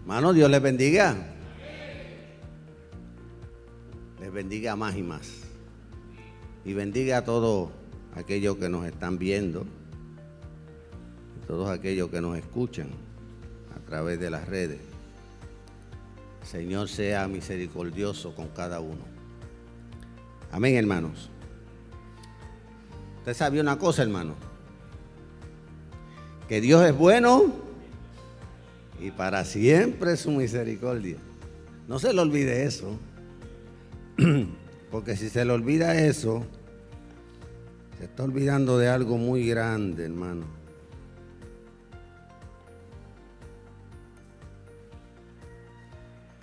Hermano, Dios les bendiga. Les bendiga más y más. Y bendiga a todos aquellos que nos están viendo, y todos aquellos que nos escuchan a través de las redes. Señor sea misericordioso con cada uno. Amén, hermanos. Usted sabe una cosa, hermano, que Dios es bueno y para siempre su misericordia. No se le olvide eso, porque si se le olvida eso, se está olvidando de algo muy grande, hermano.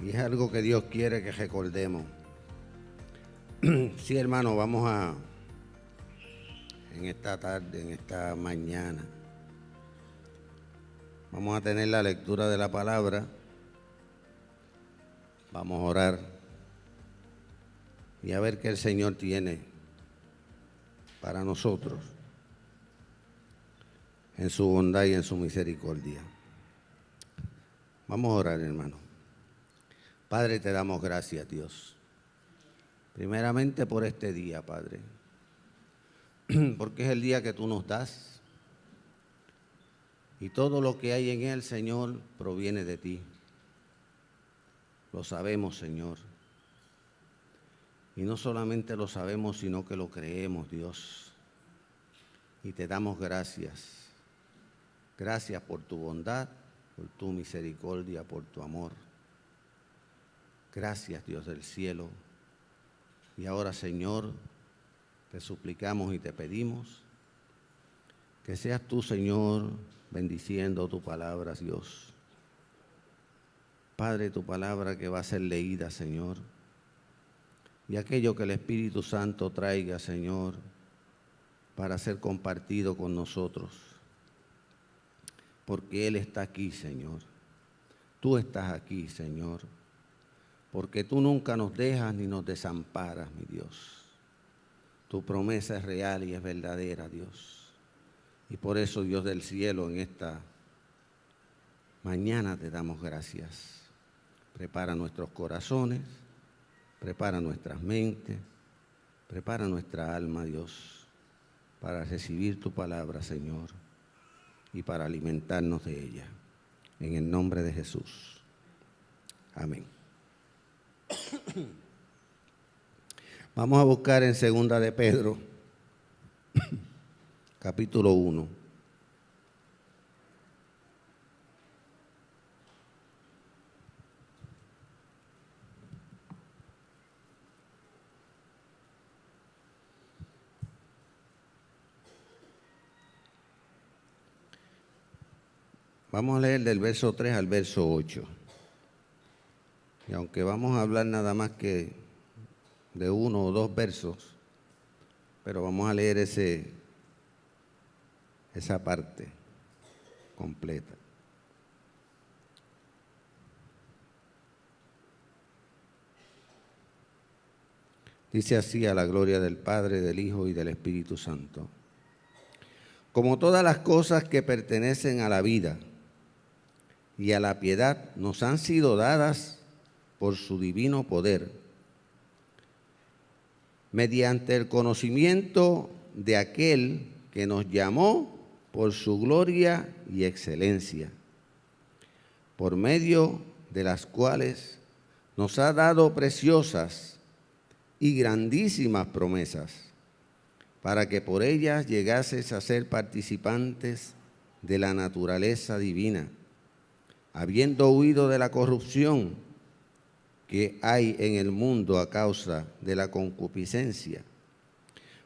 Y es algo que Dios quiere que recordemos. Sí, hermano, vamos a, en esta tarde, en esta mañana, vamos a tener la lectura de la palabra. Vamos a orar y a ver qué el Señor tiene para nosotros en su bondad y en su misericordia. Vamos a orar, hermano. Padre, te damos gracias, Dios. Primeramente por este día, Padre, porque es el día que tú nos das y todo lo que hay en él, Señor, proviene de ti. Lo sabemos, Señor. Y no solamente lo sabemos, sino que lo creemos, Dios. Y te damos gracias. Gracias por tu bondad, por tu misericordia, por tu amor. Gracias, Dios del cielo. Y ahora, Señor, te suplicamos y te pedimos que seas tú, Señor, bendiciendo tu palabra, Dios. Padre, tu palabra que va a ser leída, Señor. Y aquello que el Espíritu Santo traiga, Señor, para ser compartido con nosotros. Porque Él está aquí, Señor. Tú estás aquí, Señor. Porque tú nunca nos dejas ni nos desamparas, mi Dios. Tu promesa es real y es verdadera, Dios. Y por eso, Dios del cielo, en esta mañana te damos gracias. Prepara nuestros corazones, prepara nuestras mentes, prepara nuestra alma, Dios, para recibir tu palabra, Señor, y para alimentarnos de ella. En el nombre de Jesús. Amén. Vamos a buscar en Segunda de Pedro, capítulo 1. Vamos a leer del verso 3 al verso 8. Y aunque vamos a hablar nada más que de uno o dos versos, pero vamos a leer esa parte completa. Dice así: a la gloria del Padre, del Hijo y del Espíritu Santo. Como todas las cosas que pertenecen a la vida y a la piedad nos han sido dadas por su divino poder, mediante el conocimiento de aquel que nos llamó por su gloria y excelencia, por medio de las cuales nos ha dado preciosas y grandísimas promesas, para que por ellas llegases a ser participantes de la naturaleza divina, habiendo huido de la corrupción que hay en el mundo a causa de la concupiscencia.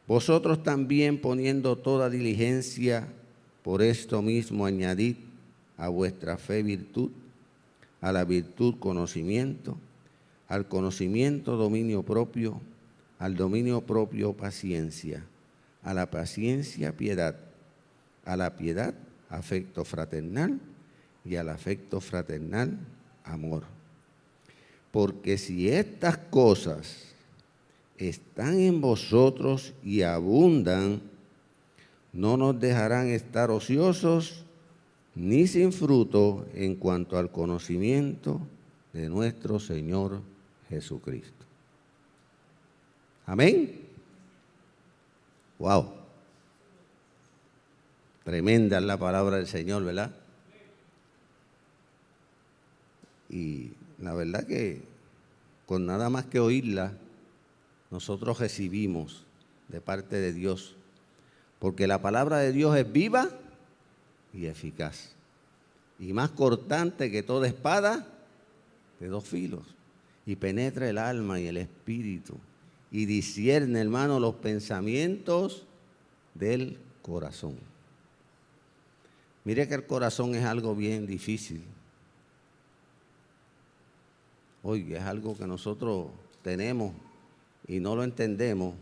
Vosotros también, poniendo toda diligencia, por esto mismo añadid a vuestra fe virtud, a la virtud conocimiento, al conocimiento dominio propio, al dominio propio paciencia, a la paciencia piedad, a la piedad afecto fraternal y al afecto fraternal amor. Porque si estas cosas están en vosotros y abundan, no nos dejarán estar ociosos ni sin fruto en cuanto al conocimiento de nuestro Señor Jesucristo. Amén. Wow. Tremenda es la palabra del Señor, ¿verdad? Y la verdad que con nada más que oírla, nosotros recibimos de parte de Dios. Porque la palabra de Dios es viva y eficaz. Y más cortante que toda espada de dos filos. Y penetra el alma y el espíritu. Y discierne, hermano, los pensamientos del corazón. Mire que el corazón es algo bien difícil. Oye, es algo que nosotros tenemos y no lo entendemos,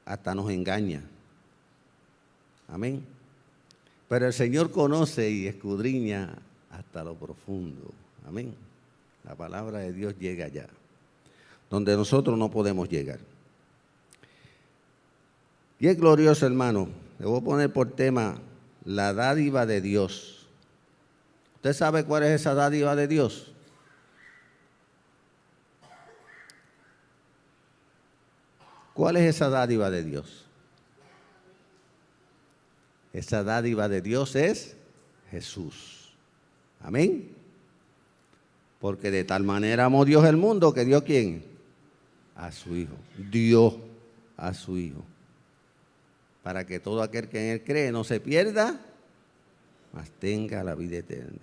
hasta nos engaña. Amén. Pero el Señor conoce y escudriña hasta lo profundo. Amén. La palabra de Dios llega allá, donde nosotros no podemos llegar. Y es glorioso, hermano. Le voy a poner por tema la dádiva de Dios. ¿Usted sabe cuál es esa dádiva de Dios? ¿Cuál es esa dádiva de Dios? Esa dádiva de Dios es Jesús. Amén. Porque de tal manera amó Dios el mundo que dio ¿quién? A su Hijo. Dio a su Hijo. Para que todo aquel que en Él cree no se pierda, mas tenga la vida eterna.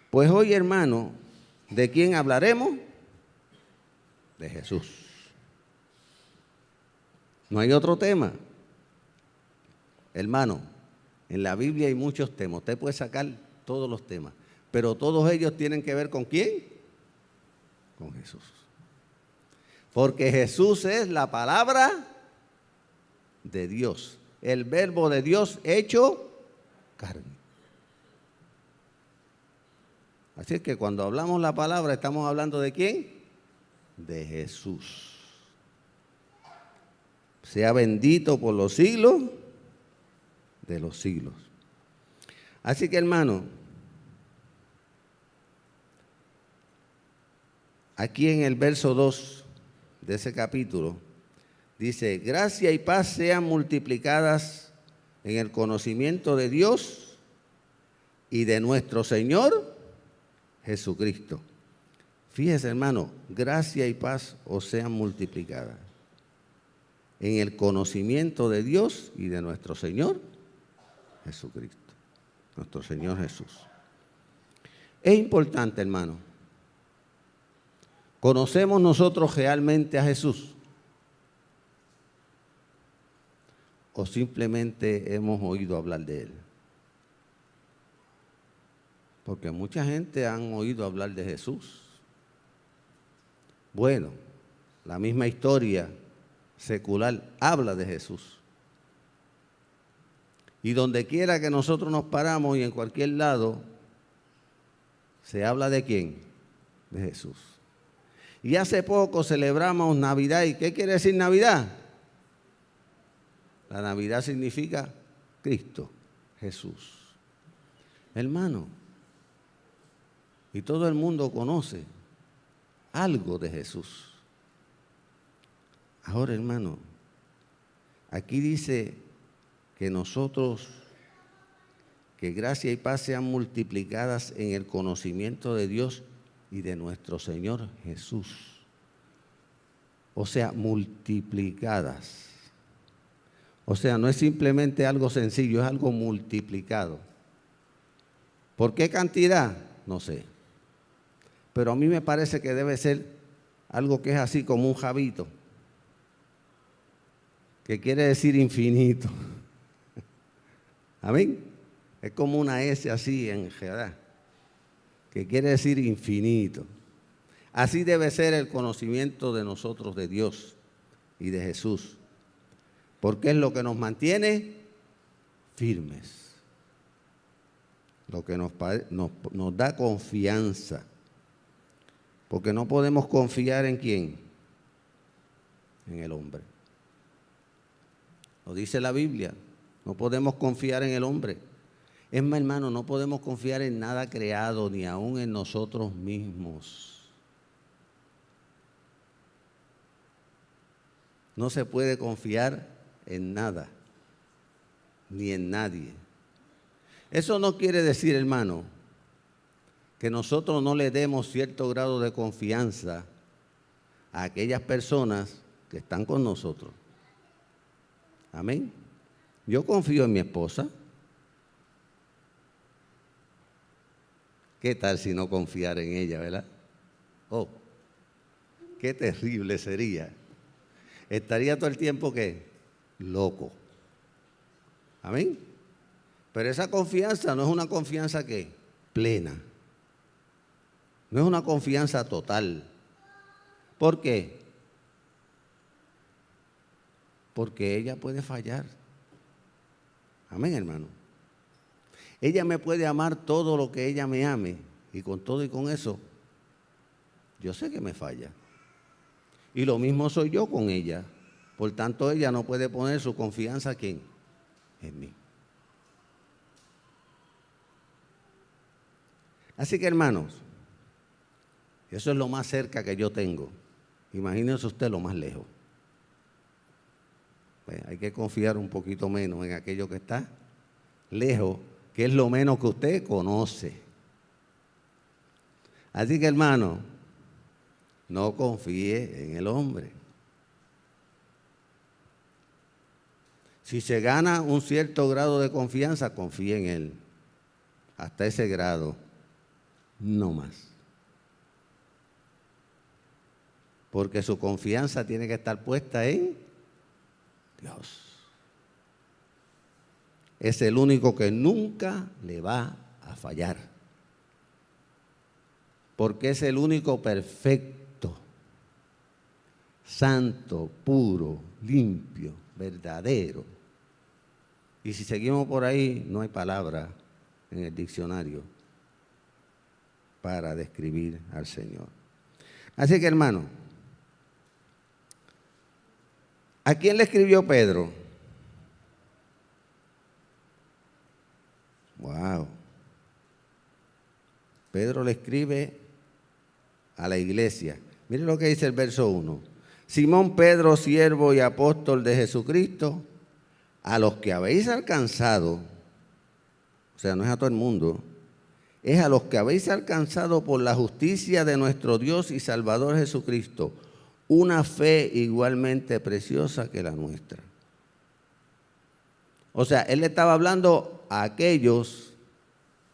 Pues hoy, hermano, ¿de quién hablaremos? De Jesús. No hay otro tema. Hermano, en la Biblia hay muchos temas. Usted puede sacar todos los temas, pero todos ellos tienen que ver ¿con quién? Con Jesús. Porque Jesús es la palabra de Dios, el verbo de Dios hecho carne. Así es que cuando hablamos la palabra, estamos hablando ¿de quién? De Jesús. Sea bendito por los siglos de los siglos. Así que, hermano, aquí en el verso 2 de ese capítulo, dice, gracia y paz sean multiplicadas en el conocimiento de Dios y de nuestro Señor Jesucristo. Fíjese, hermano, gracia y paz os sean multiplicadas en el conocimiento de Dios y de nuestro Señor Jesucristo, nuestro Señor Jesús. Es importante, hermano. ¿Conocemos nosotros realmente a Jesús? ¿O simplemente hemos oído hablar de Él? Porque mucha gente han oído hablar de Jesús. Bueno, la misma historia secular habla de Jesús. Y donde quiera que nosotros nos paramos y en cualquier lado, se habla ¿de quién? De Jesús. Y hace poco celebramos Navidad. ¿Y qué quiere decir Navidad? La Navidad significa Cristo, Jesús. Hermano, y todo el mundo conoce algo de Jesús. Ahora, hermano, aquí dice que nosotros, que gracia y paz sean multiplicadas en el conocimiento de Dios y de nuestro Señor Jesús. O sea, multiplicadas. O sea, no es simplemente algo sencillo, es algo multiplicado. ¿Por qué cantidad? No sé. Pero a mí me parece que debe ser algo que es así como un jabito, que quiere decir infinito. Amén. Es como una S así en general, que quiere decir infinito. Así debe ser el conocimiento de nosotros de Dios y de Jesús, porque es lo que nos mantiene firmes, lo que nos da confianza, porque no podemos confiar ¿en quién? En el hombre. Lo dice la Biblia, no podemos confiar en el hombre. Es más, hermano, no podemos confiar en nada creado, ni aún en nosotros mismos. No se puede confiar en nada, ni en nadie. Eso no quiere decir, hermano, que nosotros no le demos cierto grado de confianza a aquellas personas que están con nosotros. Amén. Yo confío en mi esposa. ¿Qué tal si no confiara en ella, verdad? Oh, qué terrible sería. Estaría todo el tiempo, ¿qué? Loco. Amén. Pero esa confianza no es una confianza, ¿qué? Plena. No es una confianza total. ¿Por qué? Porque ella puede fallar. Amén, hermano. Ella me puede amar todo lo que ella me ame, y con todo y con eso, yo sé que me falla. Y lo mismo soy yo con ella. Por tanto, ella no puede poner su confianza ¿en quién? En mí. Así que, hermanos, eso es lo más cerca que yo tengo. Imagínense usted lo más lejos. Pues hay que confiar un poquito menos en aquello que está lejos, que es lo menos que usted conoce. Así que, hermano, no confíe en el hombre. Si se gana un cierto grado de confianza, confíe en él. Hasta ese grado, no más. Porque su confianza tiene que estar puesta en Dios. Es el único que nunca le va a fallar. Porque es el único perfecto, santo, puro, limpio, verdadero. Y si seguimos por ahí, no hay palabra en el diccionario para describir al Señor. Así que, hermano, ¿a quién le escribió Pedro? Wow. Pedro le escribe a la iglesia. Miren lo que dice el verso 1. Simón Pedro, siervo y apóstol de Jesucristo, a los que habéis alcanzado, o sea, no es a todo el mundo, es a los que habéis alcanzado por la justicia de nuestro Dios y Salvador Jesucristo, una fe igualmente preciosa que la nuestra. O sea, él le estaba hablando a aquellos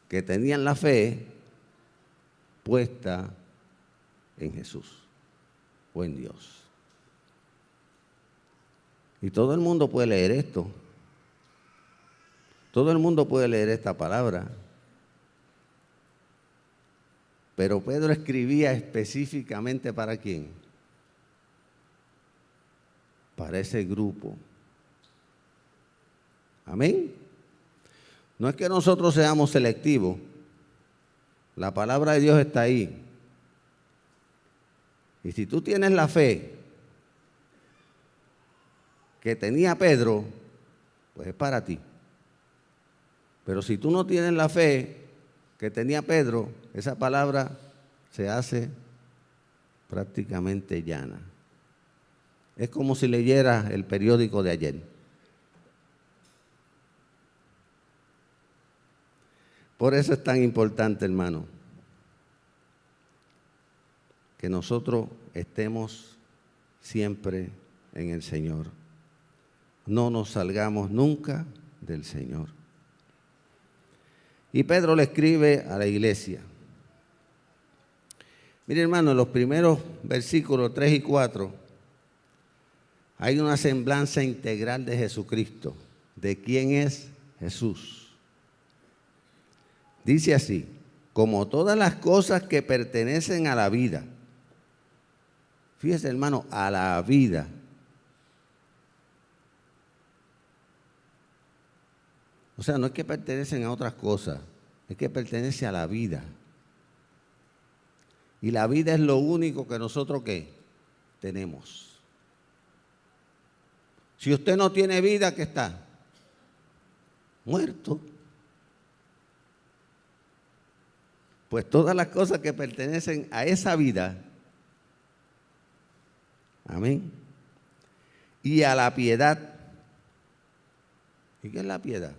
que tenían la fe puesta en Jesús o en Dios. Y todo el mundo puede leer esto. Todo el mundo puede leer esta palabra. Pero Pedro escribía específicamente ¿para quién? Para ese grupo. Amén. No es que nosotros seamos selectivos. La palabra de Dios está ahí. Y si tú tienes la fe que tenía Pedro, pues es para ti. Pero si tú no tienes la fe que tenía Pedro, esa palabra se hace prácticamente llana. Es como si leyera el periódico de ayer. Por eso es tan importante, hermano, que nosotros estemos siempre en el Señor. No nos salgamos nunca del Señor. Y Pedro le escribe a la iglesia. Mire, hermano, en los primeros versículos 3 y 4 hay una semblanza integral de Jesucristo. ¿De quién es Jesús? Dice así: como todas las cosas que pertenecen a la vida. Fíjese, hermano, a la vida. O sea, no es que pertenecen a otras cosas, es que pertenece a la vida. Y la vida es lo único que nosotros, ¿qué? Tenemos. Si usted no tiene vida, ¿qué está? Muerto. Pues todas las cosas que pertenecen a esa vida, amén, y a la piedad. ¿Y qué es la piedad?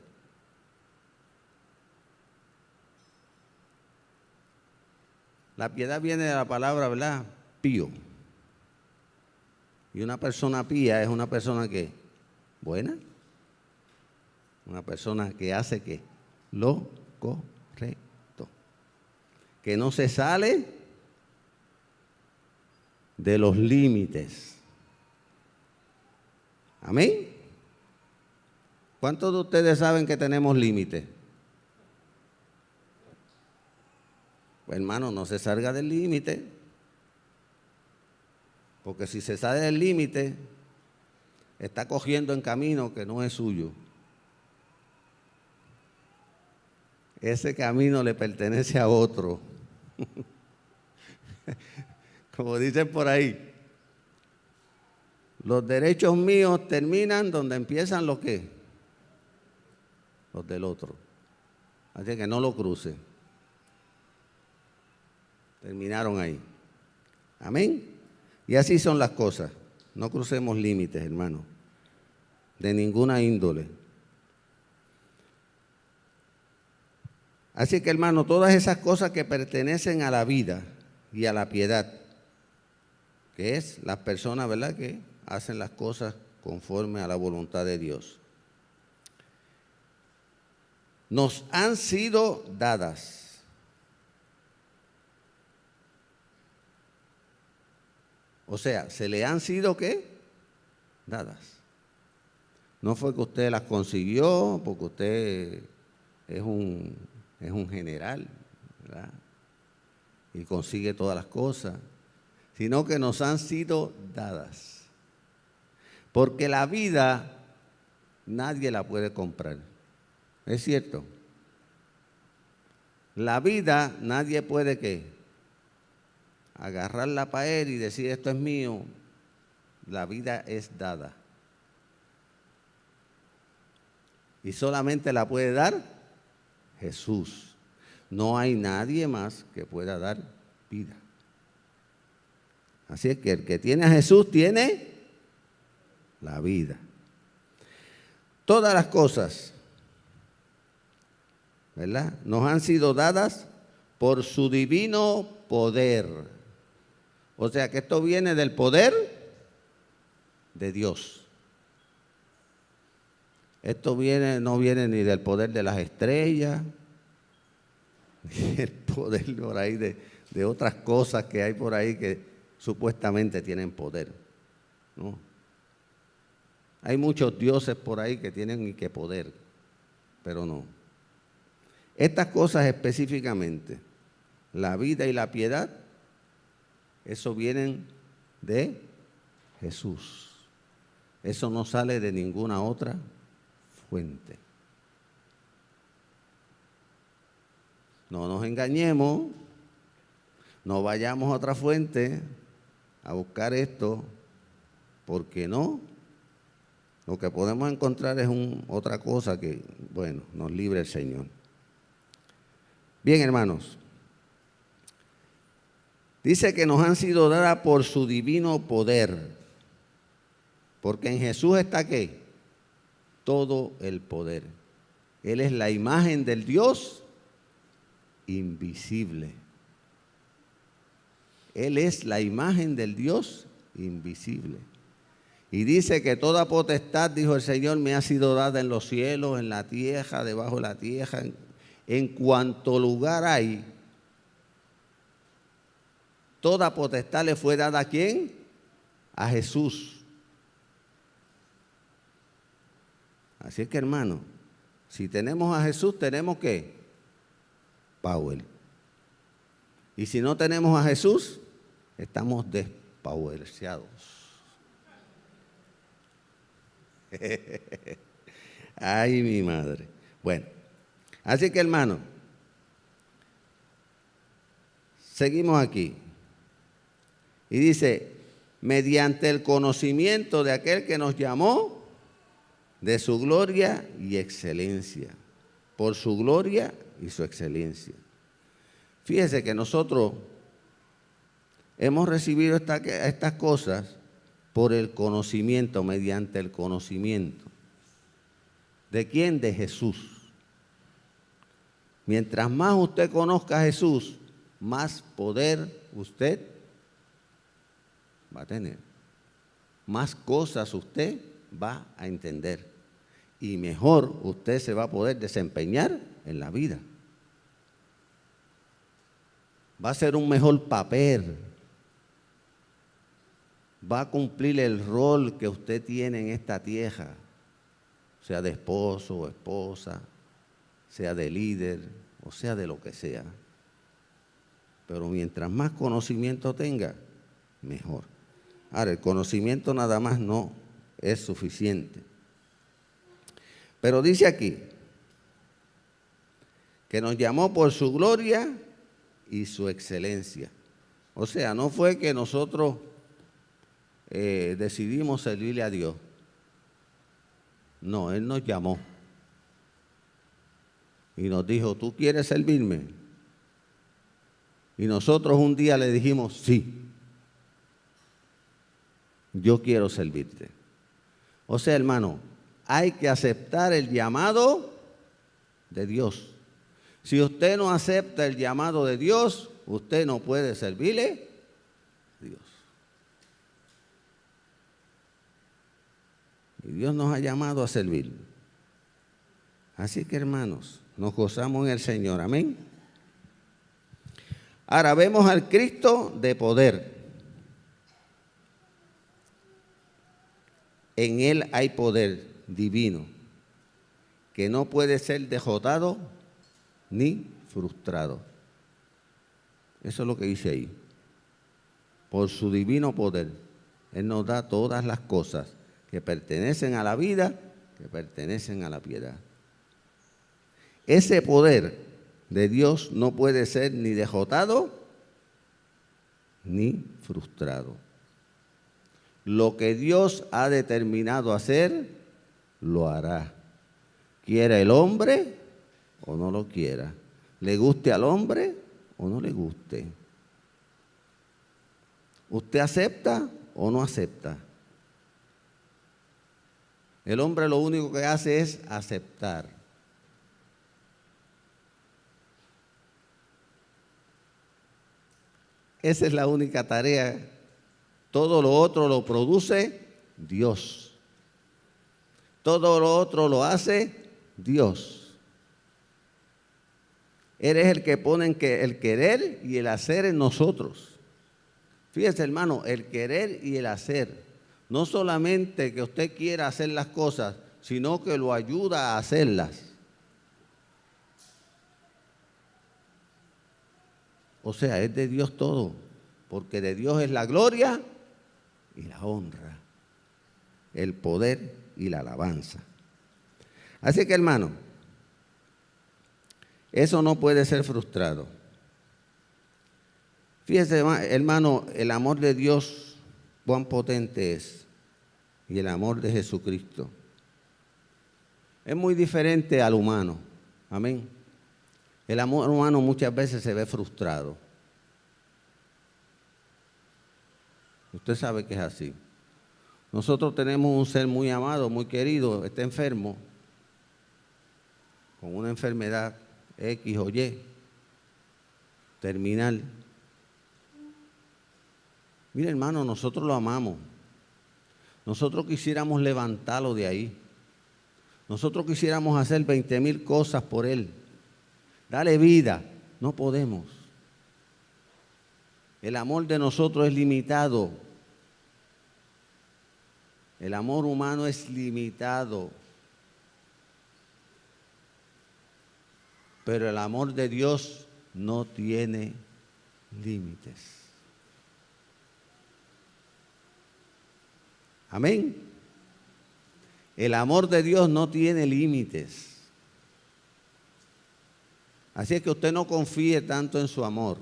La piedad viene de la palabra, ¿verdad? Pío. Y una persona pía es una persona que, buena, una persona que hace ¿qué? Lo correcto. Que no se sale de los límites. Amén. ¿Cuántos de ustedes saben que tenemos límites? Pues hermano, no se salga del límite, porque si se sale del límite, está cogiendo en camino que no es suyo. Ese camino le pertenece a otro. Como dicen por ahí, los derechos míos terminan donde empiezan los que, los del otro. Así que no lo cruce. Terminaron ahí. Amén. Y así son las cosas. No crucemos límites, hermano, de ninguna índole. Así que, hermano, todas esas cosas que pertenecen a la vida y a la piedad, que es las personas, ¿verdad?, que hacen las cosas conforme a la voluntad de Dios, nos han sido dadas. O sea, ¿se le han sido qué? Dadas. No fue que usted las consiguió porque usted es un general, ¿verdad?, y consigue todas las cosas, sino que nos han sido dadas. Porque la vida nadie la puede comprar. ¿Es cierto? La vida nadie puede ¿qué? Agarrarla para él y decir esto es mío. La vida es dada. Y solamente la puede dar Jesús. No hay nadie más que pueda dar vida. Así es que el que tiene a Jesús tiene la vida. Todas las cosas, ¿verdad?, nos han sido dadas por su divino poder. O sea que esto viene del poder de Dios. Esto no viene ni del poder de las estrellas, ni del poder por ahí de otras cosas que hay por ahí que supuestamente tienen poder, ¿no? Hay muchos dioses por ahí que tienen ni que poder, pero no. Estas cosas específicamente, la vida y la piedad, eso vienen de Jesús. Eso no sale de ninguna otra fuente. No nos engañemos, no vayamos a otra fuente a buscar esto, porque no. Lo que podemos encontrar es otra cosa que, bueno, nos libre el Señor. Bien, hermanos. Dice que nos han sido dadas por su divino poder. Porque en Jesús está ¿qué? Todo el poder. Él es la imagen del Dios invisible. Él es la imagen del Dios invisible. Y dice que toda potestad, dijo el Señor, me ha sido dada en los cielos, en la tierra, debajo de la tierra. En cuanto lugar hay, toda potestad le fue dada ¿a quién? A Jesús. Así es que, hermano, si tenemos a Jesús, tenemos ¿qué? Power. Y si no tenemos a Jesús, estamos despowerciados. Ay, mi madre. Bueno, así que, hermano, seguimos aquí. Y dice, mediante el conocimiento de aquel que nos llamó, de su gloria y excelencia, por su gloria y su excelencia. Fíjese que nosotros hemos recibido estas cosas por el conocimiento, mediante el conocimiento. ¿De quién? De Jesús. Mientras más usted conozca a Jesús, más poder usted va a tener. Más cosas usted va a entender. Y mejor usted se va a poder desempeñar en la vida. Va a ser un mejor papel. Va a cumplir el rol que usted tiene en esta tierra, sea de esposo o esposa, sea de líder o sea de lo que sea. Pero mientras más conocimiento tenga, mejor. Ahora, el conocimiento nada más no es suficiente. Pero dice aquí que nos llamó por su gloria y su excelencia. O sea, no fue que nosotros decidimos servirle a Dios. No, Él nos llamó y nos dijo, ¿tú quieres servirme? Y nosotros un día le dijimos, sí, yo quiero servirte. O sea, hermano, hay que aceptar el llamado de Dios. Si usted no acepta el llamado de Dios, usted no puede servirle a Dios. Y Dios nos ha llamado a servir. Así que, hermanos, nos gozamos en el Señor. Amén. Ahora vemos al Cristo de poder. En Él hay poder divino que no puede ser derrotado ni frustrado. Eso es lo que dice ahí. Por su divino poder, Él nos da todas las cosas que pertenecen a la vida, que pertenecen a la piedad. Ese poder de Dios no puede ser ni derrotado ni frustrado. Lo que Dios ha determinado hacer, lo hará. Quiera el hombre o no lo quiera. Le guste al hombre o no le guste. ¿Usted acepta o no acepta? El hombre lo único que hace es aceptar. Esa es la única tarea. Todo lo otro lo produce Dios. Todo lo otro lo hace Dios. Él es el que pone el querer y el hacer en nosotros. Fíjese, hermano, el querer y el hacer. No solamente que usted quiera hacer las cosas, sino que lo ayuda a hacerlas. O sea, es de Dios todo, porque de Dios es la gloria y la honra, el poder y la alabanza. Así que, hermano, eso no puede ser frustrado. Fíjese, hermano, el amor de Dios, cuán potente es, y el amor de Jesucristo. Es muy diferente al humano. Amén. El amor humano muchas veces se ve frustrado. Usted sabe que es así. Nosotros tenemos un ser muy amado, muy querido, está enfermo, con una enfermedad X o Y, terminal. Mire, hermano, nosotros lo amamos. Nosotros quisiéramos levantarlo de ahí. Nosotros quisiéramos hacer 20,000 cosas por él. Dale vida. No podemos. El amor de nosotros es limitado. El amor humano es limitado. Pero el amor de Dios no tiene límites. Amén. El amor de Dios no tiene límites. Así es que usted no confíe tanto en su amor,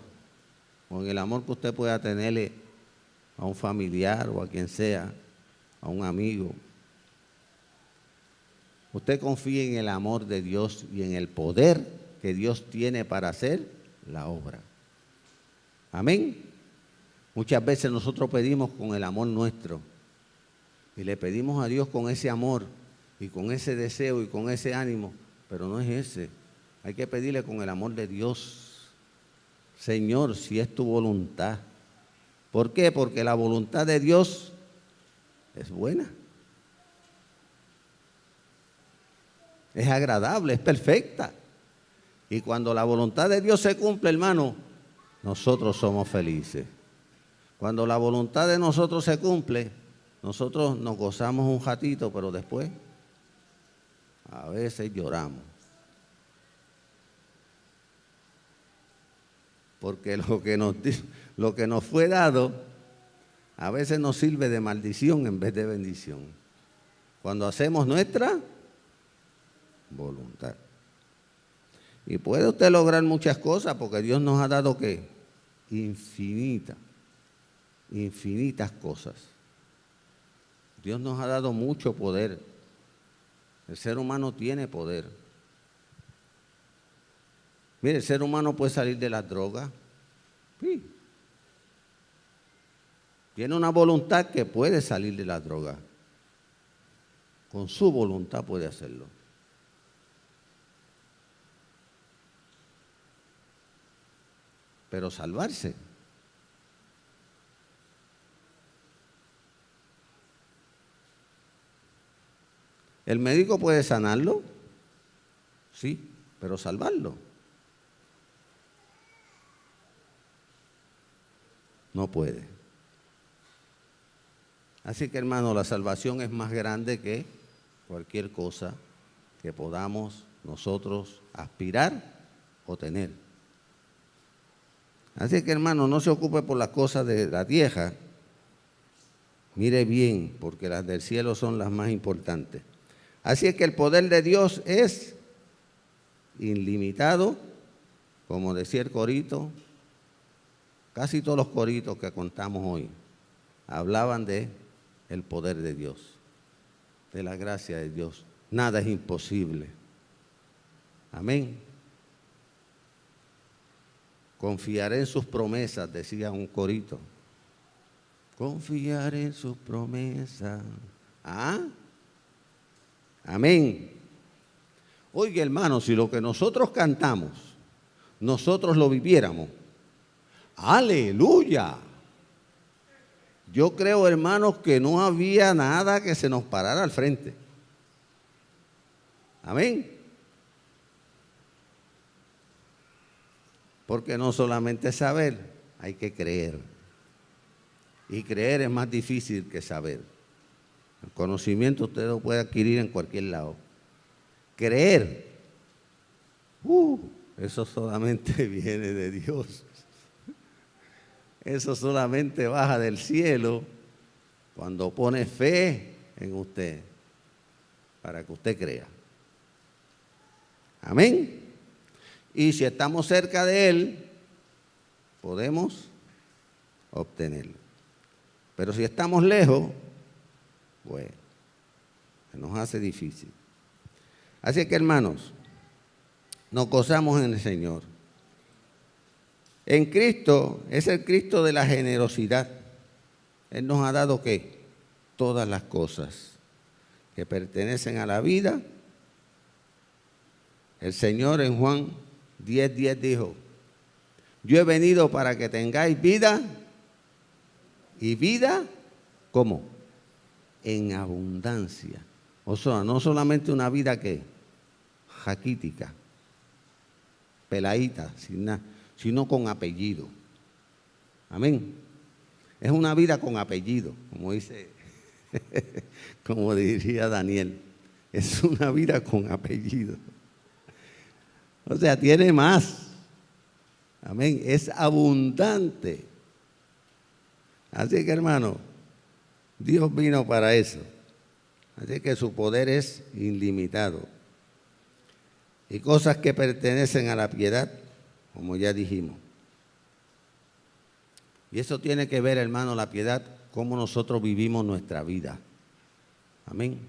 o en el amor que usted pueda tenerle a un familiar o a quien sea, a un amigo. Usted confíe en el amor de Dios y en el poder que Dios tiene para hacer la obra. Amén. Muchas veces nosotros pedimos con el amor nuestro y le pedimos a Dios con ese amor y con ese deseo y con ese ánimo, pero no es ese. Hay que pedirle con el amor de Dios. Señor, si es tu voluntad. ¿Por qué? Porque la voluntad de Dios es buena. Es agradable, es perfecta. Y cuando la voluntad de Dios se cumple, hermano, nosotros somos felices. Cuando la voluntad de nosotros se cumple, nosotros nos gozamos un ratito, pero después a veces lloramos. Porque lo que nos fue dado a veces nos sirve de maldición en vez de bendición. Cuando hacemos nuestra voluntad. Y puede usted lograr muchas cosas porque Dios nos ha dado ¿qué? Infinitas cosas. Dios nos ha dado mucho poder. El ser humano tiene poder. Mire, el ser humano puede salir de las drogas. Sí. Tiene una voluntad que puede salir de las drogas. Con su voluntad puede hacerlo. Pero salvarse. ¿El médico puede sanarlo? Sí, pero salvarlo. No puede. Así que, hermano, la salvación es más grande que cualquier cosa que podamos nosotros aspirar o tener. Así que, hermano, no se ocupe por las cosas de la tierra. Mire bien, porque las del cielo son las más importantes. Así es que el poder de Dios es ilimitado, como decía el corito. Casi todos los coritos que contamos hoy hablaban de el poder de Dios, de la gracia de Dios. Nada es imposible. Amén. Confiaré en sus promesas, decía un corito. Confiaré en sus promesas. ¿Ah? Amén. Oiga, hermano, si lo que nosotros cantamos, nosotros lo viviéramos. ¡Aleluya! Yo creo, hermanos, que no había nada que se nos parara al frente. Amén. Porque no solamente saber, hay que creer. Y creer es más difícil que saber. El conocimiento usted lo puede adquirir en cualquier lado. Creer, eso solamente viene de Dios. Eso solamente baja del cielo cuando pone fe en usted, para que usted crea. Amén. Y si estamos cerca de Él, podemos obtenerlo. Pero si estamos lejos, pues se nos hace difícil. Así que, hermanos, nos gozamos en el Señor. En Cristo es el Cristo de la generosidad. Él nos ha dado ¿qué? Todas las cosas que pertenecen a la vida. El Señor en Juan 10:10 dijo: yo he venido para que tengáis vida y vida, ¿cómo? En abundancia. O sea, no solamente una vida que raquítica, peladita, sin nada, sino con apellido. Amén. Es una vida con apellido, como dice, como diría Daniel. Es una vida con apellido. O sea, tiene más. Amén. Es abundante. Así que, hermano, Dios vino para eso. Así que su poder es ilimitado. Y cosas que pertenecen a la piedad, como ya dijimos. Y eso tiene que ver, hermano, la piedad, cómo nosotros vivimos nuestra vida. Amén.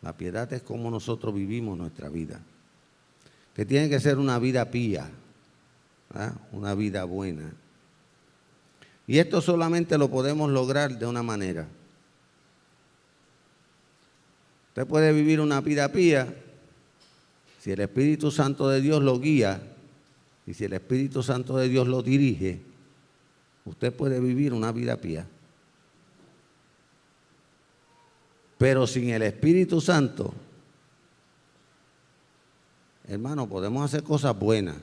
La piedad es cómo nosotros vivimos nuestra vida. Que tiene que ser una vida pía. ¿verdad? Una vida buena. Y esto solamente lo podemos lograr de una manera. Usted puede vivir una vida pía si el Espíritu Santo de Dios lo guía y si el Espíritu Santo de Dios lo dirige. Usted puede vivir una vida pía. Pero sin el Espíritu Santo, hermano, podemos hacer cosas buenas.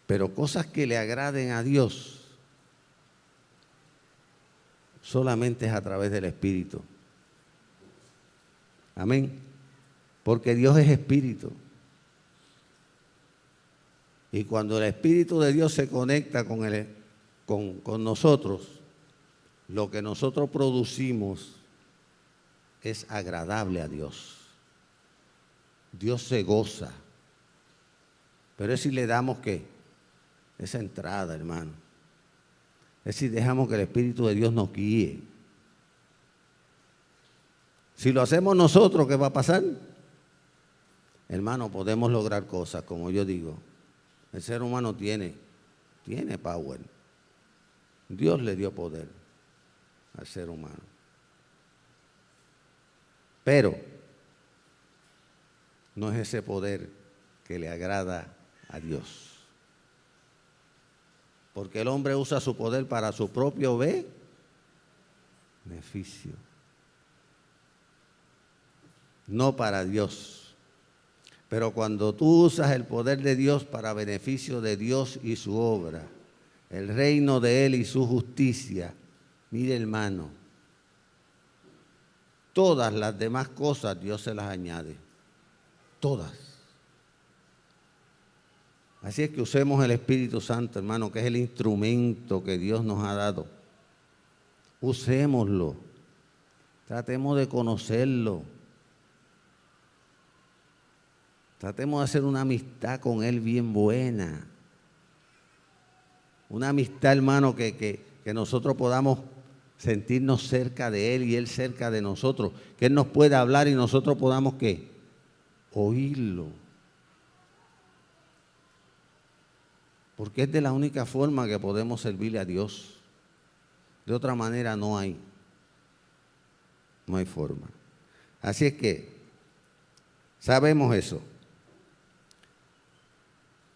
Pero cosas que le agraden a Dios solamente es a través del Espíritu. Amén. Porque Dios es Espíritu. Y cuando el Espíritu de Dios se conecta con nosotros, lo que nosotros producimos es agradable a Dios. Dios se goza. Pero es si le damos ¿qué? Esa entrada, hermano. Es si dejamos que el Espíritu de Dios nos guíe. Si lo hacemos nosotros, ¿qué va a pasar? Hermano, podemos lograr cosas, como yo digo. El ser humano tiene power. Dios le dio poder al ser humano. Pero no es ese poder que le agrada a Dios. Porque el hombre usa su poder para su propio beneficio. No para Dios. Pero cuando tú usas el poder de Dios para beneficio de Dios y su obra, el reino de Él y su justicia, mire hermano, todas las demás cosas Dios se las añade. Todas. Así es que usemos el Espíritu Santo, hermano, que es el instrumento que Dios nos ha dado. Usémoslo. Tratemos de conocerlo. Tratemos de hacer una amistad con Él bien buena. Una amistad, hermano, que nosotros podamos sentirnos cerca de Él y Él cerca de nosotros. Que Él nos pueda hablar y nosotros podamos, ¿qué? Oírlo. Porque es de la única forma que podemos servirle a Dios. De otra manera no hay. No hay forma. Así es que sabemos eso.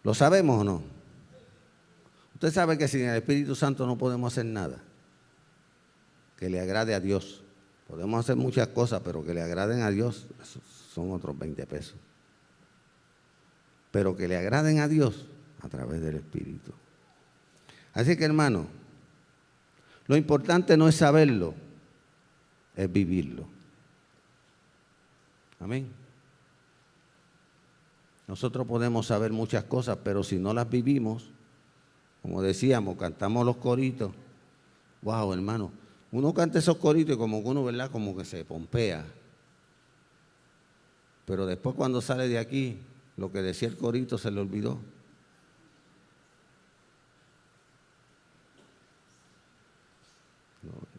¿Lo sabemos o no? Usted sabe que sin el Espíritu Santo no podemos hacer nada que le agrade a Dios. Podemos hacer muchas cosas, pero que le agraden a Dios, esos son otros 20 pesos. Pero que le agraden a Dios a través del Espíritu. Así que, hermano, lo importante no es saberlo, es vivirlo. Amén. Nosotros podemos saber muchas cosas, pero si no las vivimos, como decíamos, cantamos los coritos. Wow, hermano, uno canta esos coritos y como que uno, ¿verdad? Como que se pompea. Pero después cuando sale de aquí, lo que decía el corito se le olvidó.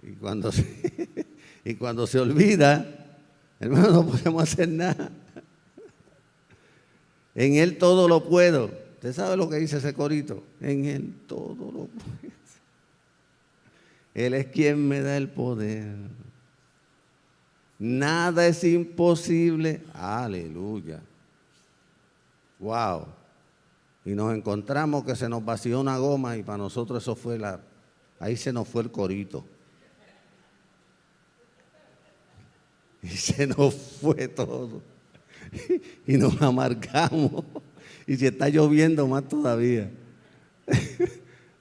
Y cuando se olvida, hermano, no podemos hacer nada. En Él todo lo puedo. ¿Usted sabe lo que dice ese corito? En Él todo lo puedo. Él es quien me da el poder. Nada es imposible. Aleluya. Wow. Y nos encontramos que se nos vació una goma y para nosotros eso fue ahí se nos fue el corito. Y se nos fue todo. Y nos amargamos. Y si está lloviendo más todavía.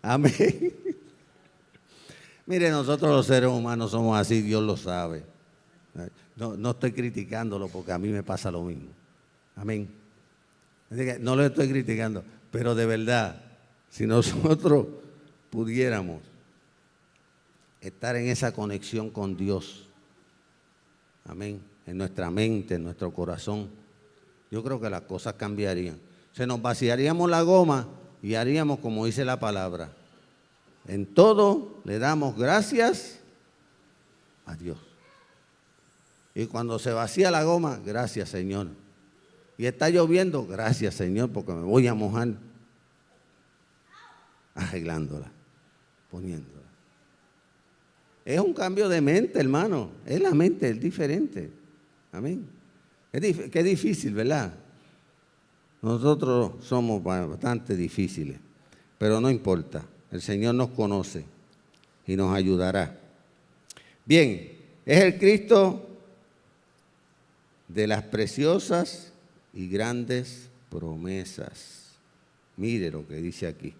Amén. Mire, nosotros los seres humanos somos así, Dios lo sabe. No estoy criticándolo porque a mí me pasa lo mismo. Amén. No lo estoy criticando, pero de verdad, si nosotros pudiéramos estar en esa conexión con Dios, amén, en nuestra mente, en nuestro corazón, yo creo que las cosas cambiarían. Se nos vaciaríamos la goma y haríamos como dice la palabra. En todo le damos gracias a Dios. Y cuando se vacía la goma, gracias Señor. y está lloviendo, gracias Señor, porque me voy a mojar arreglándola, poniéndola. Es un cambio de mente, hermano. Es la mente, es diferente. Amén. Qué difícil, ¿verdad? Nosotros somos bastante difíciles, pero no importa. El Señor nos conoce y nos ayudará. Bien, es el Cristo de las preciosas y grandes promesas. Mire lo que dice aquí.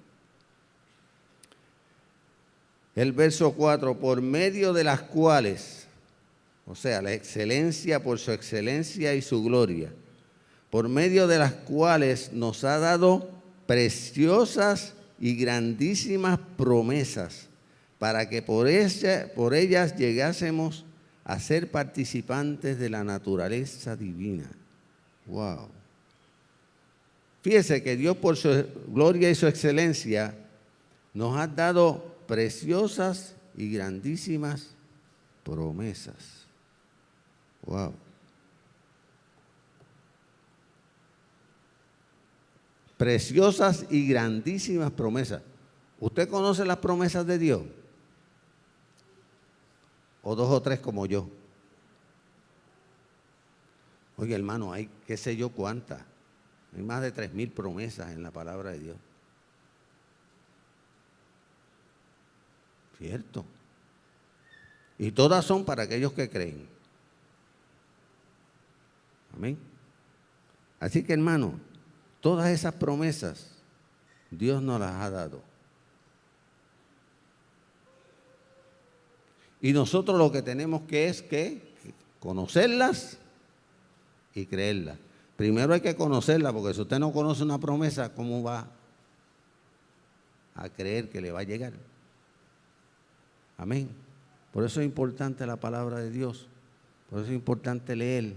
El verso 4, por medio de las cuales, o sea, la excelencia por su excelencia y su gloria, por medio de las cuales nos ha dado preciosas y grandísimas promesas, para que por ellas llegásemos a ser participantes de la naturaleza divina. Wow. Fíjese que Dios por su gloria y su excelencia nos ha dado preciosas y grandísimas promesas. Wow. Preciosas y grandísimas promesas. ¿Usted conoce las promesas de Dios? ¿O dos o tres como yo? Oye, hermano, hay qué sé yo cuántas. Hay más de 3,000 promesas en la palabra de Dios. ¿Cierto? Y todas son para aquellos que creen. Amén. Así que, hermano, todas esas promesas Dios nos las ha dado. Y nosotros lo que tenemos es que conocerlas y creerlas. Primero hay que conocerlas, porque si usted no conoce una promesa, ¿cómo va a creer que le va a llegar? Amén. Por eso es importante la palabra de Dios. Por eso es importante leer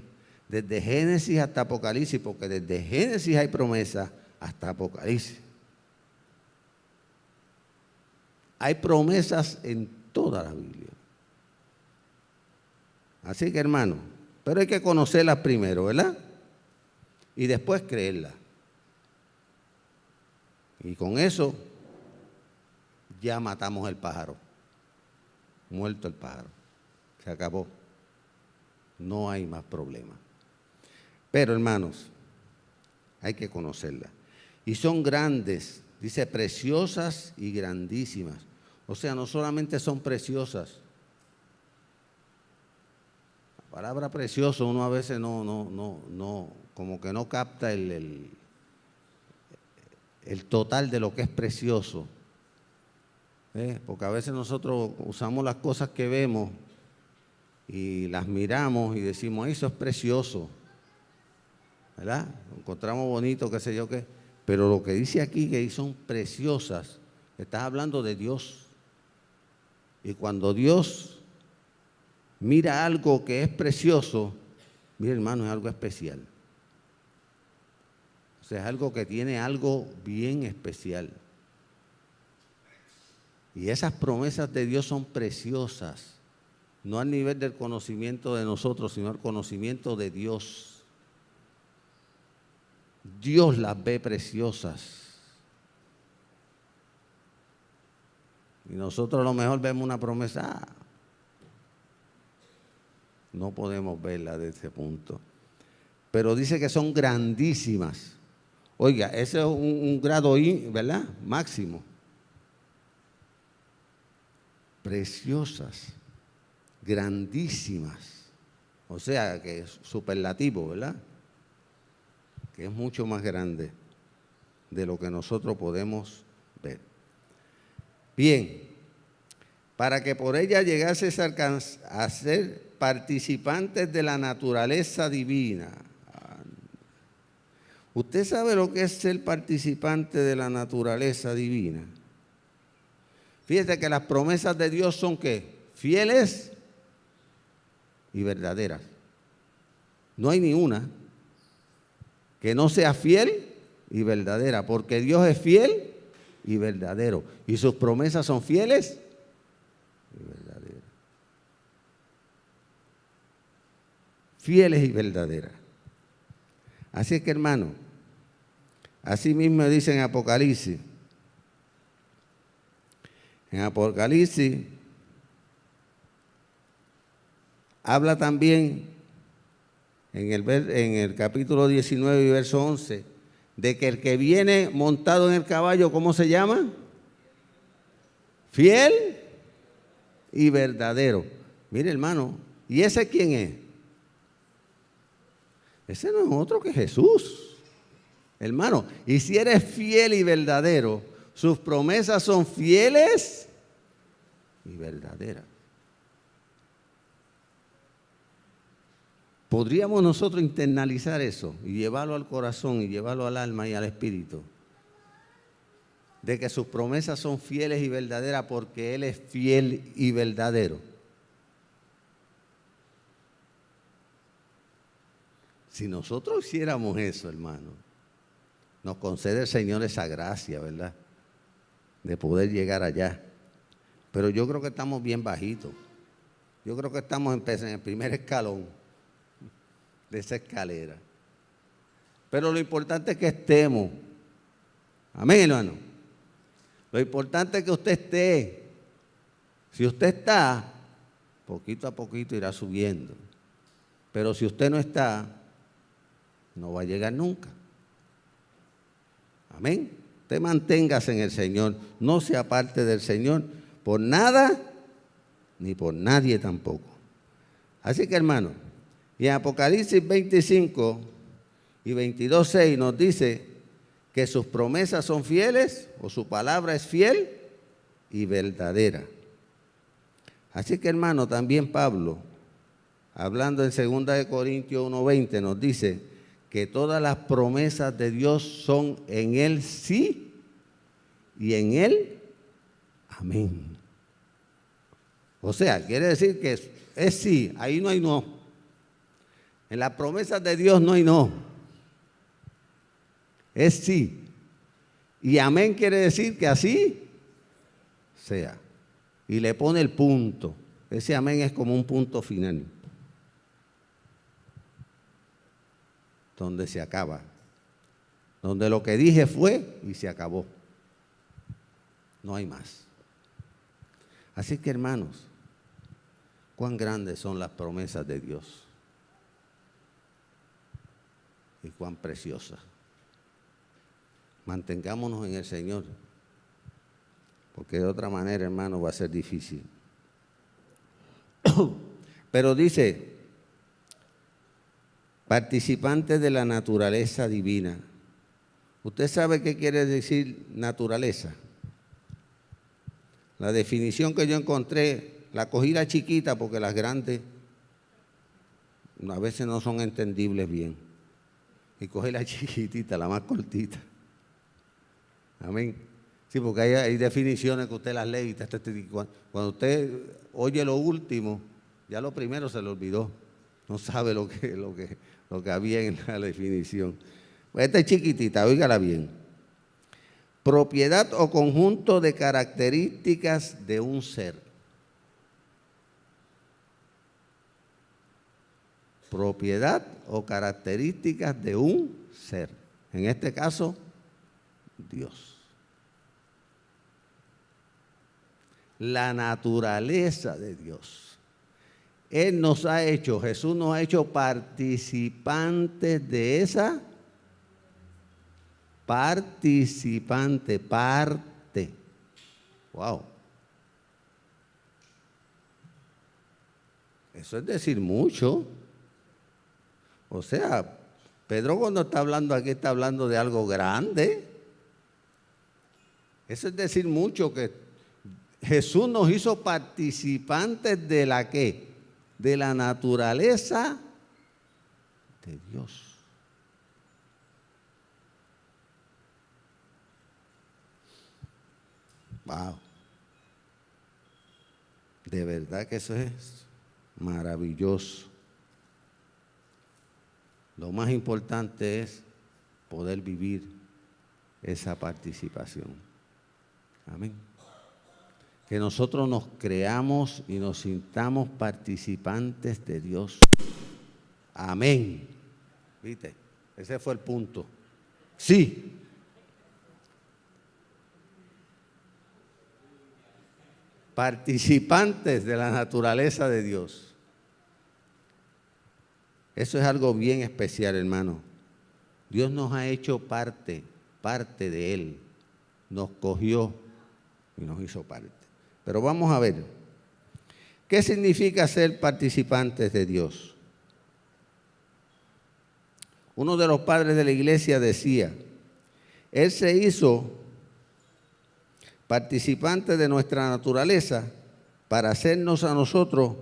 desde Génesis hasta Apocalipsis, porque desde Génesis hay promesas hasta Apocalipsis. Hay promesas en toda la Biblia. Así que, hermano, pero hay que conocerlas primero, ¿verdad? Y después creerlas. Y con eso ya matamos el pájaro. Muerto el pájaro. Se acabó. No hay más problema. Pero, hermanos, hay que conocerlas. Y son grandes, dice preciosas y grandísimas. O sea, no solamente son preciosas. La palabra precioso uno a veces como que no capta el total de lo que es precioso. Porque a veces nosotros usamos las cosas que vemos y las miramos y decimos, eso es precioso, ¿verdad? Lo encontramos bonito, qué sé yo qué. Pero lo que dice aquí que son preciosas, está hablando de Dios. Y cuando Dios mira algo que es precioso, mira, hermano, es algo especial. O sea, es algo que tiene algo bien especial. Y esas promesas de Dios son preciosas, no al nivel del conocimiento de nosotros, sino al conocimiento de Dios. Dios las ve preciosas. Y nosotros a lo mejor vemos una promesa, no podemos verla de ese punto. Pero dice que son grandísimas. Oiga, ese es un grado, ¿verdad? Máximo. Preciosas, grandísimas. O sea, que es superlativo, ¿verdad? Que es mucho más grande de lo que nosotros podemos ver. Bien, para que por ella llegases a ser participantes de la naturaleza divina. ¿Usted sabe lo que es ser participante de la naturaleza divina? Fíjese que las promesas de Dios son ¿qué? Fieles y verdaderas. No hay ni una que no sea fiel y verdadera, porque Dios es fiel y verdadero. Y sus promesas son fieles y verdaderas. Fieles y verdaderas. Así es que, hermano, así mismo dice en Apocalipsis. En Apocalipsis habla también en el capítulo 19 y verso 11 de que el que viene montado en el caballo, ¿cómo se llama? Fiel y verdadero. Mire, hermano, ¿y ese quién es? Ese no es otro que Jesús, hermano. Y si eres fiel y verdadero, sus promesas son fieles y verdaderas. ¿Podríamos nosotros internalizar eso y llevarlo al corazón y llevarlo al alma y al espíritu? De que sus promesas son fieles y verdaderas porque Él es fiel y verdadero. Si nosotros hiciéramos eso, hermano, nos concede el Señor esa gracia, ¿verdad? De poder llegar allá. Pero yo creo que estamos bien bajitos. Yo creo que estamos en el primer escalón de esa escalera. Pero lo importante es que estemos. Amén, hermano. Lo importante es que usted esté. Si usted está, poquito a poquito irá subiendo. Pero si usted no está, no va a llegar nunca. Amén. Usted manténgase en el Señor. No se aparte del Señor por nada ni por nadie tampoco. Así que, hermano, y en Apocalipsis 25 y 22:6 nos dice que sus promesas son fieles o su palabra es fiel y verdadera. Así que, hermano, también Pablo, hablando en 2 Corintios 1:20, nos dice que todas las promesas de Dios son en Él sí y en Él amén. O sea, quiere decir que es sí, ahí no hay no. En las promesas de Dios no hay no. Es sí. Y amén quiere decir que así sea. Y le pone el punto. Ese amén es como un punto final. Donde se acaba. Donde lo que dije fue y se acabó. No hay más. Así que, hermanos, cuán grandes son las promesas de Dios. Y cuán preciosas. Mantengámonos en el Señor. Porque de otra manera, hermano, va a ser difícil. Pero dice, participantes de la naturaleza divina. ¿Usted sabe qué quiere decir naturaleza? La definición que yo encontré, la cogí la chiquita porque las grandes a veces no son entendibles bien. Y cogí la chiquitita, la más cortita. Amén. Sí, porque hay definiciones que usted las lee y cuando usted oye lo último, ya lo primero se le olvidó. No sabe lo que había en la definición. Pues esta es chiquitita, óigala bien. Propiedad o conjunto de características de un ser. Propiedad o características de un ser. En este caso, Dios. La naturaleza de Dios. Él nos ha hecho, Jesús nos ha hecho participantes de esa parte. Wow. Eso es decir mucho. O sea, Pedro cuando está hablando aquí está hablando de algo grande. Eso es decir mucho, que Jesús nos hizo participantes de la ¿qué? De la naturaleza de Dios. Wow. De verdad que eso es maravilloso. Lo más importante es poder vivir esa participación. Amén. Que nosotros nos creamos y nos sintamos participantes de Dios. Amén. ¿Viste? Ese fue el punto. Sí. Participantes de la naturaleza de Dios. Eso es algo bien especial, hermano. Dios nos ha hecho parte de Él. Nos cogió y nos hizo parte. Pero vamos a ver, ¿qué significa ser participantes de Dios? Uno de los padres de la iglesia decía, Él se hizo participante de nuestra naturaleza para hacernos a nosotros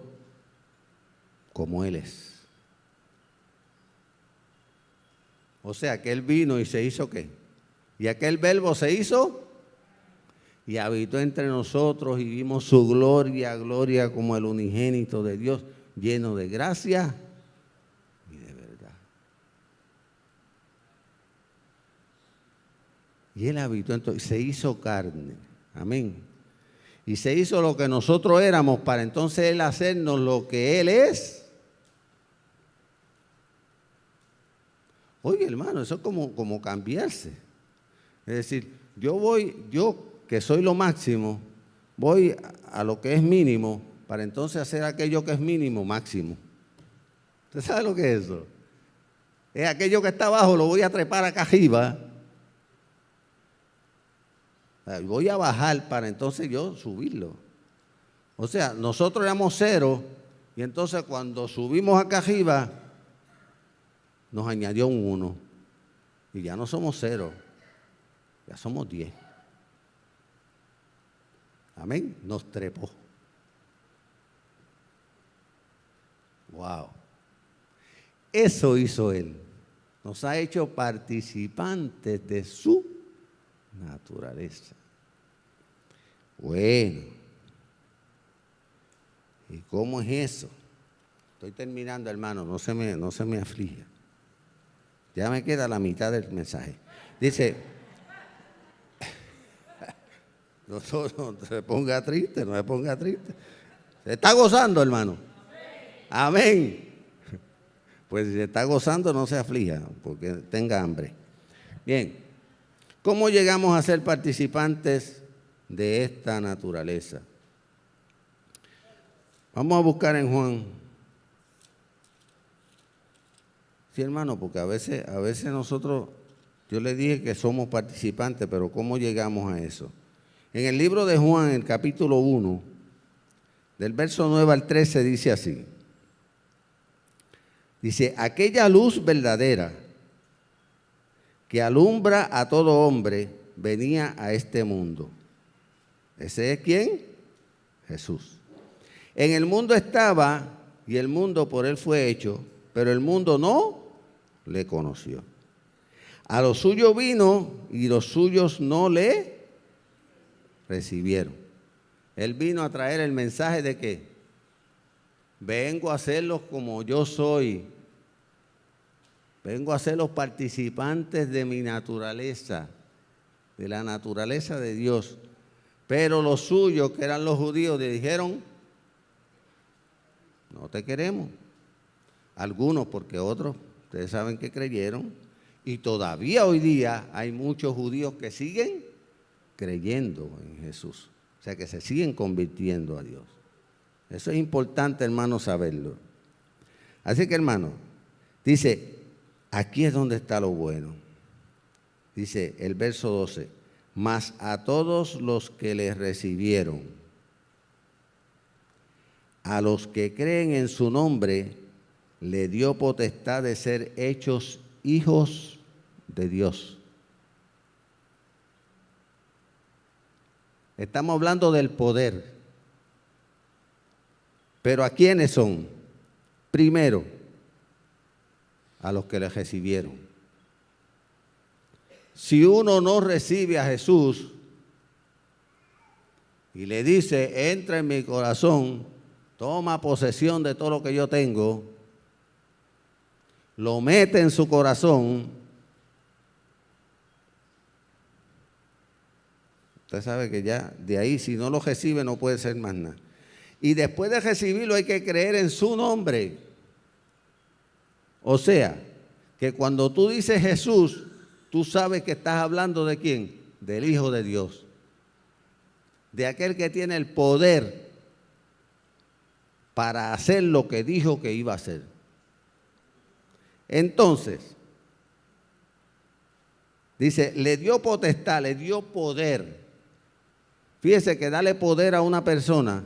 como Él es. O sea, que Él vino y se hizo ¿qué? Y aquel verbo se hizo y habitó entre nosotros y vimos su gloria, gloria como el unigénito de Dios, lleno de gracia y de verdad. Y Él habitó, entonces se hizo carne, amén. Y se hizo lo que nosotros éramos para entonces Él hacernos lo que Él es. Oye, hermano, eso es como cambiarse. Es decir, yo que soy lo máximo, voy a lo que es mínimo para entonces hacer aquello que es mínimo máximo. ¿Usted sabe lo que es eso? Es aquello que está abajo, lo voy a trepar acá arriba. Voy a bajar para entonces yo subirlo. O sea, nosotros éramos cero y entonces cuando subimos acá arriba nos añadió un 1 y ya no somos 0, ya somos 10. Amén, nos trepó. Wow. Eso hizo Él. Nos ha hecho participantes de su naturaleza. Bueno. ¿Y cómo es eso? Estoy terminando, hermano, no se me aflija. Ya me queda la mitad del mensaje. Dice, no se ponga triste, no se ponga triste. Se está gozando, hermano. Amén. Pues si se está gozando, no se aflija, porque tenga hambre. Bien, ¿cómo llegamos a ser participantes de esta naturaleza? Vamos a buscar en Juan. Sí, hermano, porque a veces nosotros, yo le dije que somos participantes, pero ¿cómo llegamos a eso? En el libro de Juan, en el capítulo 1, del verso 9 al 13, dice así. Dice, aquella luz verdadera que alumbra a todo hombre venía a este mundo. ¿Ese es quién? Jesús. En el mundo estaba y el mundo por él fue hecho, pero el mundo no le conoció. A los suyos vino y los suyos no le recibieron. Él vino a traer el mensaje de que vengo a hacerlos como yo soy. Vengo a ser los participantes de mi naturaleza, de la naturaleza de Dios. Pero los suyos, que eran los judíos, le dijeron, no te queremos. Algunos, porque otros, ustedes saben que creyeron. Y todavía hoy día hay muchos judíos que siguen creyendo en Jesús. O sea, que se siguen convirtiendo a Dios. Eso es importante, hermano, saberlo. Así que, hermano, dice, aquí es donde está lo bueno. Dice el verso 12, mas a todos los que le recibieron, a los que creen en su nombre, le dio potestad de ser hechos hijos de Dios. Estamos hablando del poder. Pero ¿a quiénes son? Primero, a los que le recibieron. Si uno no recibe a Jesús y le dice, entra en mi corazón, toma posesión de todo lo que yo tengo, lo mete en su corazón, usted sabe que ya de ahí, si no lo recibe, no puede ser más nada. Y después de recibirlo hay que creer en su nombre. O sea, que cuando tú dices Jesús, tú sabes que estás hablando ¿de quién? Del Hijo de Dios, de aquel que tiene el poder para hacer lo que dijo que iba a hacer. Entonces, dice, le dio potestad, le dio poder. Fíjese que darle poder a una persona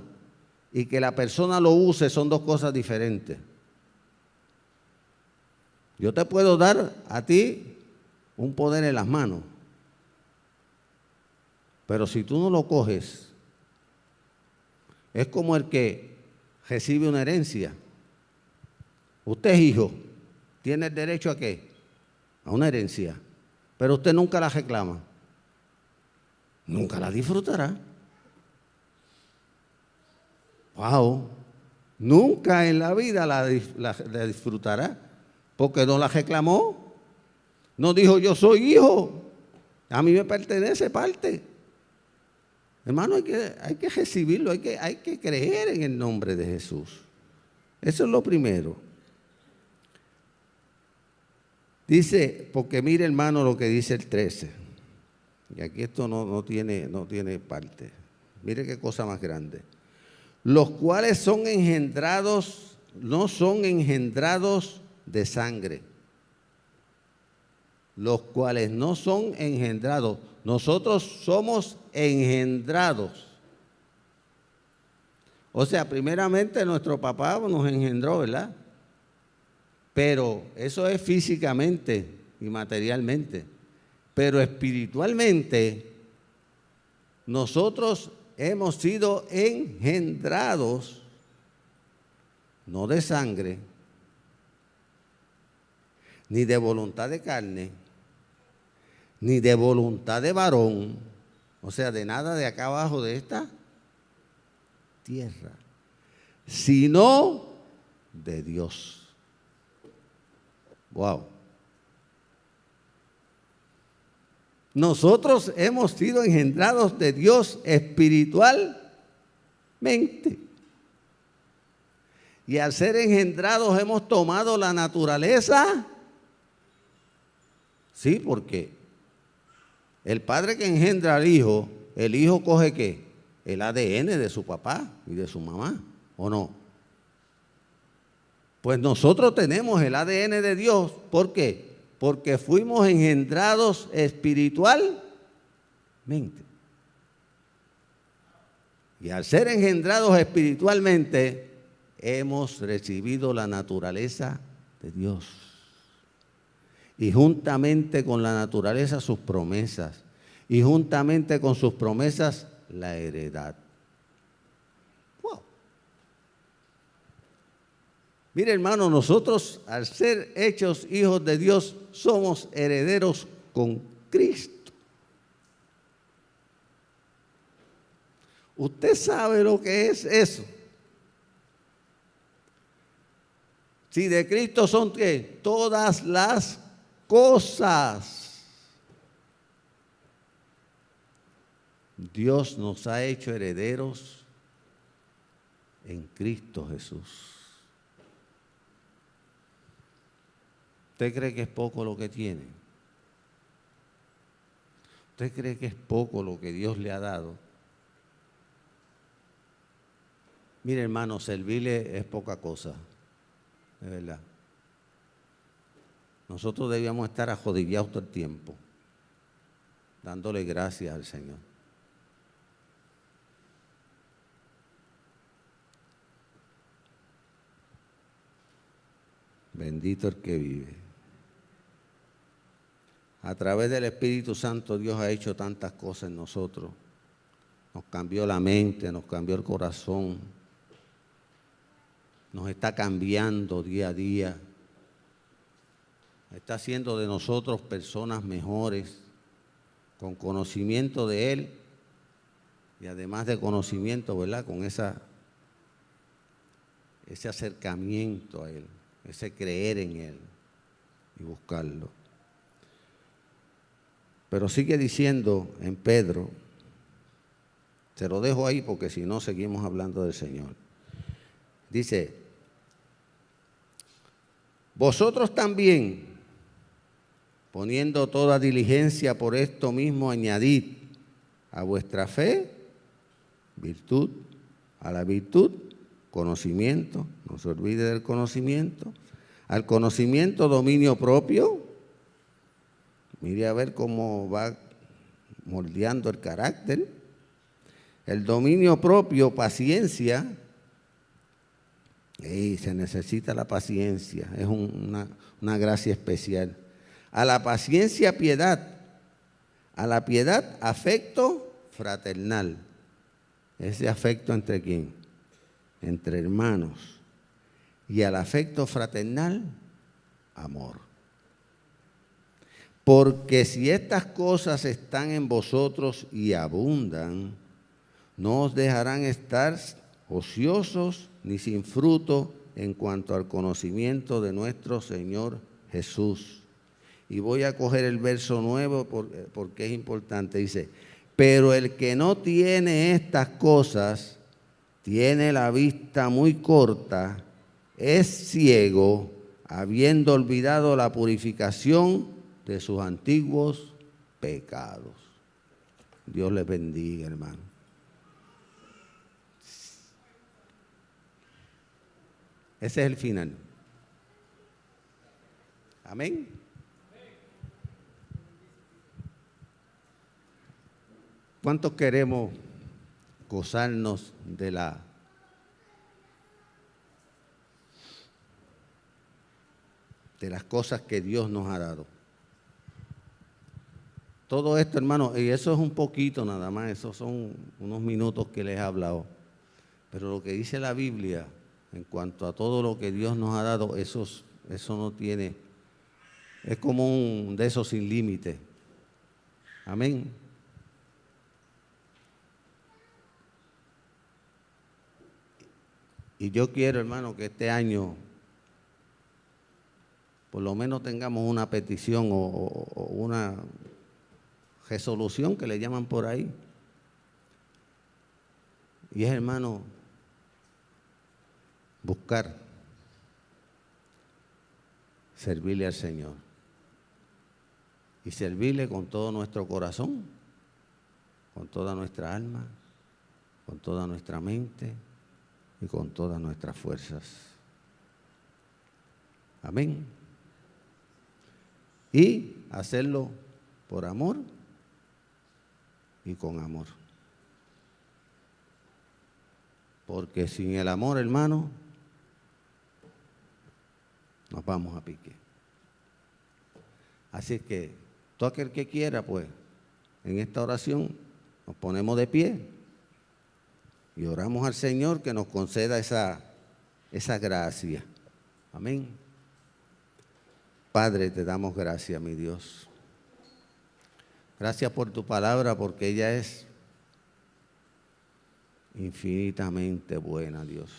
y que la persona lo use son dos cosas diferentes. Yo te puedo dar a ti un poder en las manos, pero si tú no lo coges, es como el que recibe una herencia. Usted es hijo, tiene el derecho ¿a qué? A una herencia, pero usted nunca la reclama, nunca la disfrutará. Wow, nunca en la vida la disfrutará, porque no la reclamó, no dijo yo soy hijo, a mí me pertenece parte. Hermano, hay que recibirlo, hay que creer en el nombre de Jesús. Eso es lo primero. Dice, porque mire hermano lo que dice el 13, y aquí esto no tiene parte. Mire qué cosa más grande. Los cuales son engendrados, no son engendrados de sangre. Los cuales no son engendrados. Nosotros somos engendrados. O sea, primeramente nuestro papá nos engendró, ¿verdad? Pero eso es físicamente y materialmente. Pero espiritualmente, nosotros hemos sido engendrados, no de sangre, ni de voluntad de carne, ni de voluntad de varón, o sea, de nada de acá abajo de esta tierra, sino de Dios. Wow. Nosotros hemos sido engendrados de Dios espiritualmente. Y al ser engendrados hemos tomado la naturaleza. Sí, porque el padre que engendra al hijo, el hijo coge ¿qué? El ADN de su papá y de su mamá, ¿o no? Pues nosotros tenemos el ADN de Dios. ¿Por qué? Porque fuimos engendrados espiritualmente. Y al ser engendrados espiritualmente, hemos recibido la naturaleza de Dios. Y juntamente con la naturaleza sus promesas. Y juntamente con sus promesas la heredad. Wow. Mire hermano, nosotros al ser hechos hijos de Dios somos herederos con Cristo. ¿Usted sabe lo que es eso? Si de Cristo son ¿qué? Todas las cosas. Dios nos ha hecho herederos en Cristo Jesús. ¿Usted cree que es poco lo que tiene? ¿Usted cree que es poco lo que Dios le ha dado? Mire hermano, servirle es poca cosa, de verdad. Nosotros debíamos estar arrodillados todo el tiempo, dándole gracias al Señor. Bendito el que vive. A través del Espíritu Santo Dios ha hecho tantas cosas en nosotros. Nos cambió la mente, nos cambió el corazón. Nos está cambiando día a día. Está haciendo de nosotros personas mejores, con conocimiento de Él y además de conocimiento, ¿verdad? Con ese acercamiento a Él, ese creer en Él y buscarlo. Pero sigue diciendo en Pedro, se lo dejo ahí porque si no seguimos hablando del Señor. Dice, vosotros también, poniendo toda diligencia, por esto mismo añadid a vuestra fe virtud, a la virtud conocimiento, no se olvide del conocimiento, al conocimiento dominio propio. Mire a ver cómo va moldeando el carácter. El dominio propio, paciencia. Se necesita la paciencia, es una gracia especial. A la paciencia piedad, a la piedad afecto fraternal. Ese afecto entre quién? Entre hermanos. Y al afecto fraternal, amor. Porque si estas cosas están en vosotros y abundan, no os dejarán estar ociosos ni sin fruto en cuanto al conocimiento de nuestro Señor Jesús. Y voy a coger el verso nuevo porque es importante. Dice, pero el que no tiene estas cosas, tiene la vista muy corta, es ciego, habiendo olvidado la purificación de sus antiguos pecados. Dios les bendiga, hermano. Ese es el final. Amén. ¿Cuántos queremos gozarnos de las cosas que Dios nos ha dado? Todo esto, hermano, y eso es un poquito nada más, esos son unos minutos que les he hablado. Pero lo que dice la Biblia en cuanto a todo lo que Dios nos ha dado, eso no tiene, es como un de esos sin límite. Amén. Y yo quiero, hermano, que este año por lo menos tengamos una petición o una resolución que le llaman por ahí. Y es, hermano, buscar servirle al Señor. Y servirle con todo nuestro corazón, con toda nuestra alma, con toda nuestra mente y con todas nuestras fuerzas. Amén. Y hacerlo por amor y con amor. Porque sin el amor, hermano, nos vamos a pique. Así que todo aquel que quiera, pues, en esta oración nos ponemos de pie y oramos al Señor que nos conceda esa gracia. Amén. Padre, te damos gracias, mi Dios. Gracias por tu palabra, porque ella es infinitamente buena, Dios.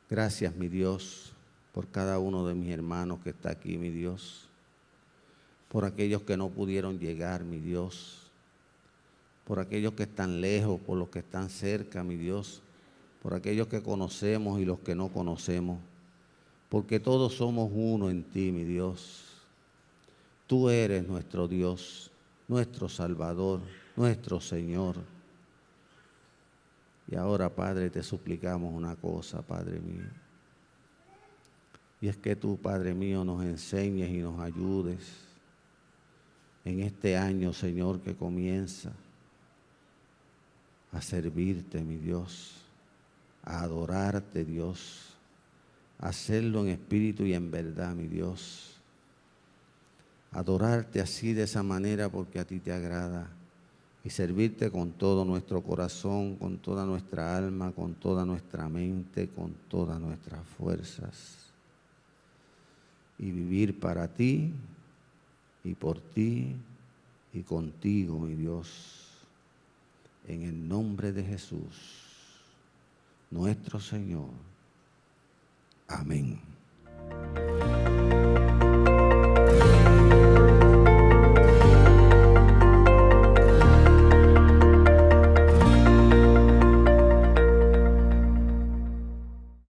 Gracias, mi Dios, por cada uno de mis hermanos que está aquí, mi Dios. Por aquellos que no pudieron llegar, mi Dios. Por aquellos que están lejos, por los que están cerca, mi Dios. Por aquellos que conocemos y los que no conocemos. Porque todos somos uno en ti, mi Dios. Tú eres nuestro Dios, nuestro Salvador, nuestro Señor. Y ahora, Padre, te suplicamos una cosa, Padre mío. Y es que tú, Padre mío, nos enseñes y nos ayudes en este año, Señor, que comienza a servirte, mi Dios, a adorarte, Dios, a hacerlo en espíritu y en verdad, mi Dios. Adorarte así de esa manera porque a ti te agrada. Y servirte con todo nuestro corazón, con toda nuestra alma, con toda nuestra mente, con todas nuestras fuerzas. Y vivir para ti y por ti y contigo, mi Dios. En el nombre de Jesús, nuestro Señor. Amén.